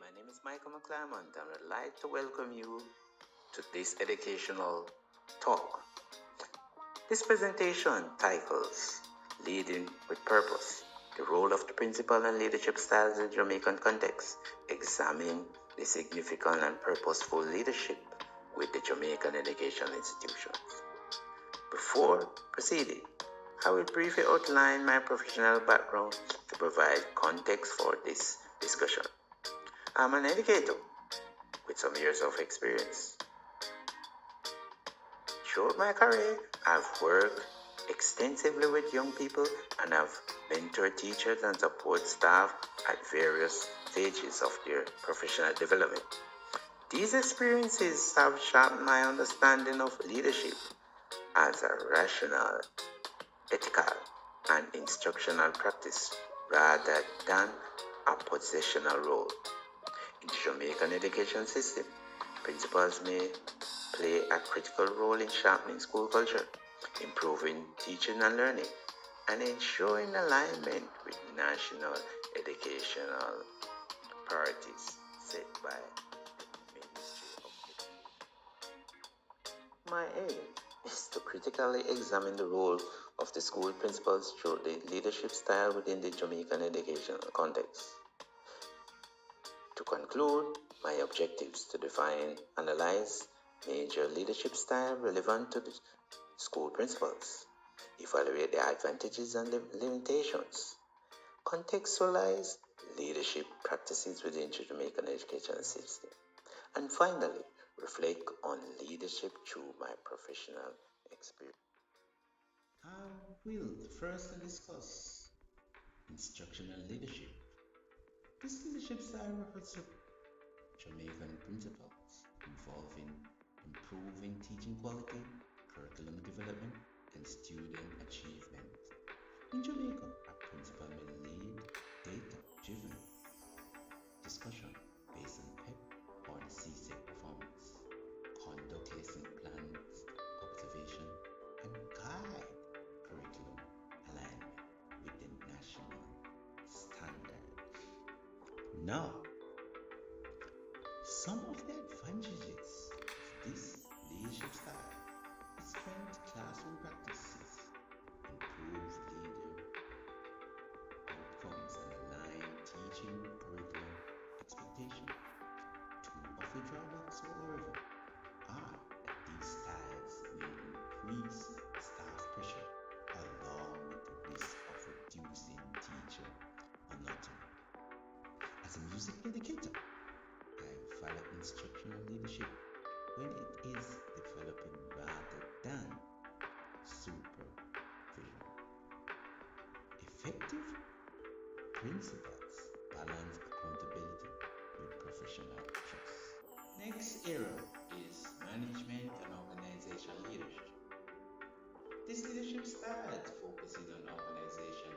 My name is Michael McClymont and I'd like to welcome you to this educational talk. This presentation titles Leading with Purpose, the role of the principal and leadership styles in Jamaican context. Examine the significant and purposeful leadership with the Jamaican education institutions. Before proceeding, I will briefly outline my professional background to provide context for this discussion. I'm an educator with some years of experience. Throughout my career, I've worked extensively with young people and have mentored teachers and support staff at various stages of their professional development. These experiences have sharpened my understanding of leadership as a rational, ethical, and instructional practice rather than a positional role. In the Jamaican education system, principals may play a critical role in sharpening school culture, improving teaching and learning, and ensuring alignment with national educational priorities set by the Ministry of Education. My aim is to critically examine the role of the school principals through the leadership style within the Jamaican educational context. To conclude, my objectives to define, analyze major leadership style relevant to the school principals, evaluate the advantages and limitations, contextualize leadership practices within the Jamaican education system, and finally, reflect on leadership through my professional experience. I will first discuss instructional leadership. This leadership style refers to Jamaican principles involving improving teaching quality, curriculum development, and student achievement. In Jamaica, a principal may lead data-driven discussion based on PEP or the CSEC performance, conduct lesson plans, observation, and guide curriculum alignment with the national standards. Now, some of the advantages of this leadership style is strength classroom practices, improve leader outcomes, and align teaching curriculum expectation. Two of the drawbacks, however, are that these styles may increase staff pressure along with the risk of reducing teacher monotony. As a music educator, I value instructional leadership when it is developing rather than supervision. Effective principles balance accountability with professional trust. Next area is management and organization leadership. This leadership style focuses on organization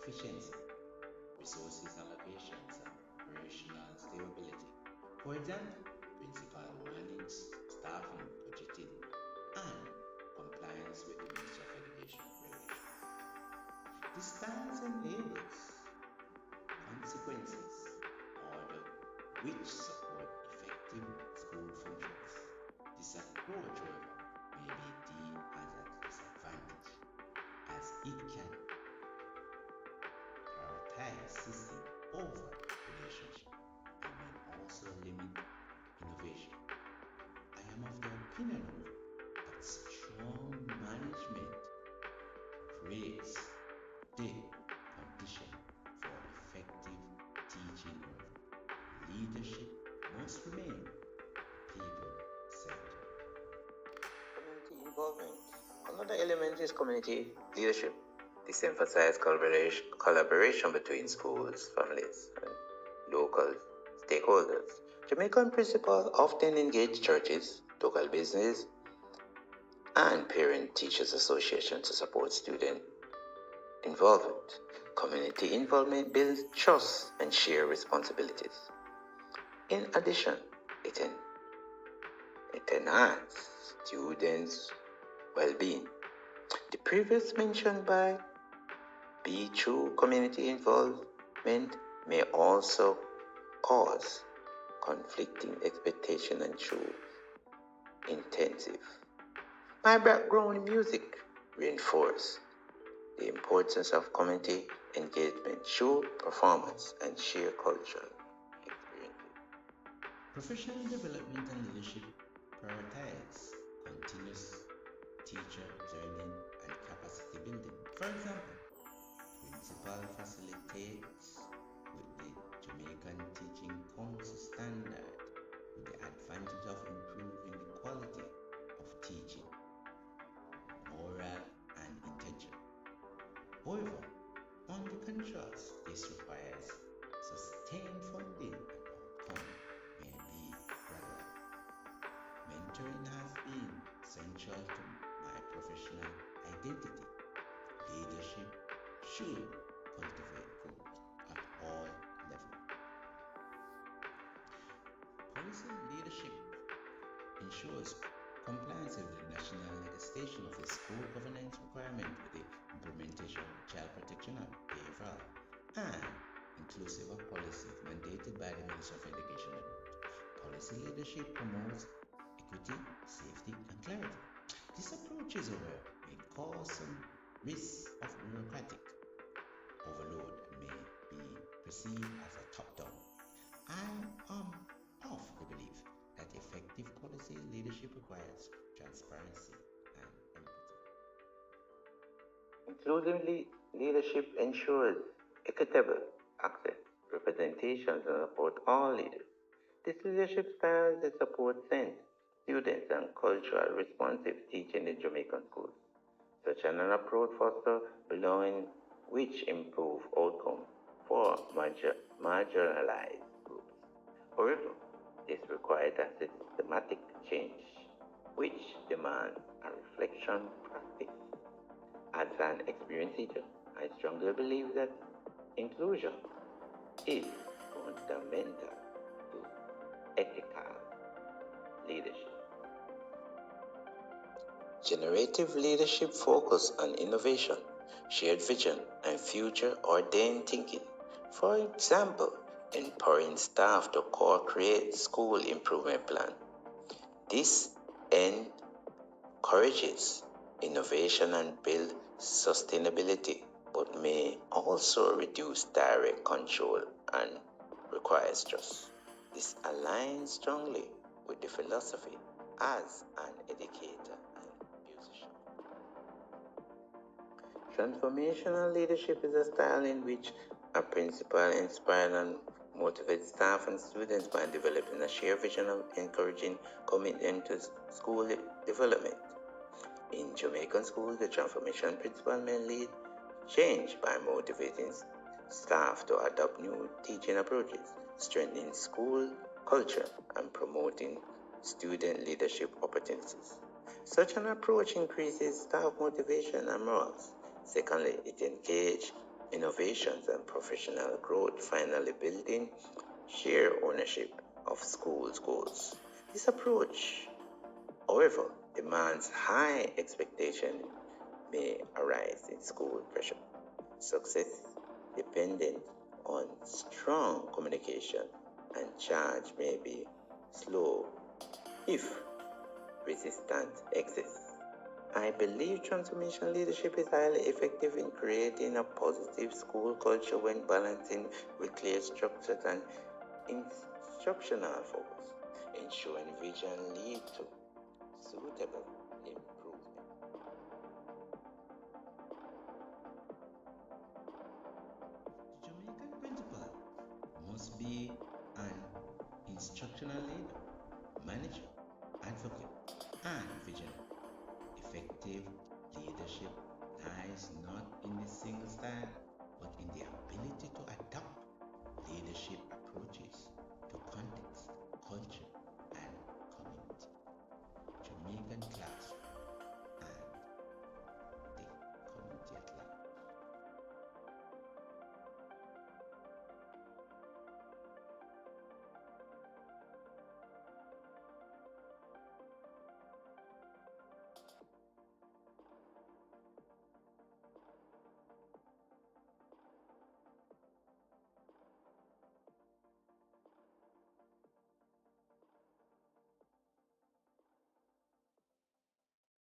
efficiency, resources allocations, and operational stability. For example, principal manage staffing, budgeting, and compliance with the Ministry of Education regulations. This style enables consequences order which support effective school functions. This approach, however, may be deemed as a disadvantage as it can prioritize system over relationship and may also limit innovation. I am of the opinion, however, that strong management creates the condition for effective teaching. Leadership must remain people-centered. Community involvement. Another element is community leadership. This emphasizes collaboration between schools, families, and local stakeholders. Jamaican principals often engage churches, local business, and parent-teachers associations to support student involvement. Community involvement builds trust and shared responsibilities. In addition, it enhances students' well-being. The previous mentioned by B through community involvement may also cause conflicting expectation and show intensive. My background in music reinforce the importance of community engagement, show performance, and share cultural experiences. Professional development and leadership prioritize continuous teacher learning and capacity building. For example, principal facilitates with the Jamaican Teaching Council standard with the advantage of improving the quality of teaching, moral and intention. However, on the contrast, this requires sustained funding and outcome may be gradual. Mentoring has been central to my professional identity. Leadership should cultivate growth at all levels. Policy leadership ensures compliance with the national legislation of the school governance requirement with the implementation of child protection and behavioral and inclusive of policies mandated by the Ministry of Education. Policy leadership promotes equity, safety, and clarity. This approach is aware may cause some risks of bureaucratic overload and may be perceived as a top-down. I am of the belief that effective policy leadership requires transparency and empathy. Inclusive leadership ensures equitable access, representations, and support all leaders. This leadership style that supports sense, students, and cultural responsive teaching in Jamaican schools. Such an approach fosters belonging, which improve outcomes for marginalized groups. However, this requires a systematic change, which demands a reflection practice. As an experienced teacher, I strongly believe that inclusion is fundamental to ethical leadership. Generative leadership focus on innovation, shared vision, and future ordained thinking. For example, empowering staff to co-create school improvement plan. This encourages innovation and build sustainability, but may also reduce direct control and requires trust. This aligns strongly with the philosophy as an educator and musician. Transformational leadership is a style in which a principal inspires and motivates staff and students by developing a shared vision of encouraging commitment to school development. In Jamaican schools, the transformation principle may lead change by motivating staff to adopt new teaching approaches, strengthening school culture, and promoting student leadership opportunities. Such an approach increases staff motivation and morals. Secondly, it engages innovations and professional growth, finally building shared ownership of schools' goals. This approach, however, demands high expectation may arise in school pressure. Success dependent on strong communication and charge may be slow if resistance exists. I believe transformation leadership is highly effective in creating a positive school culture when balancing with clear structures and instructional focus, ensuring vision lead to suitable improvement. The Jamaican principal must be an instructional leader, manager, advocate, and visionary. Effective leadership lies not in the single style, but in the ability to adopt leadership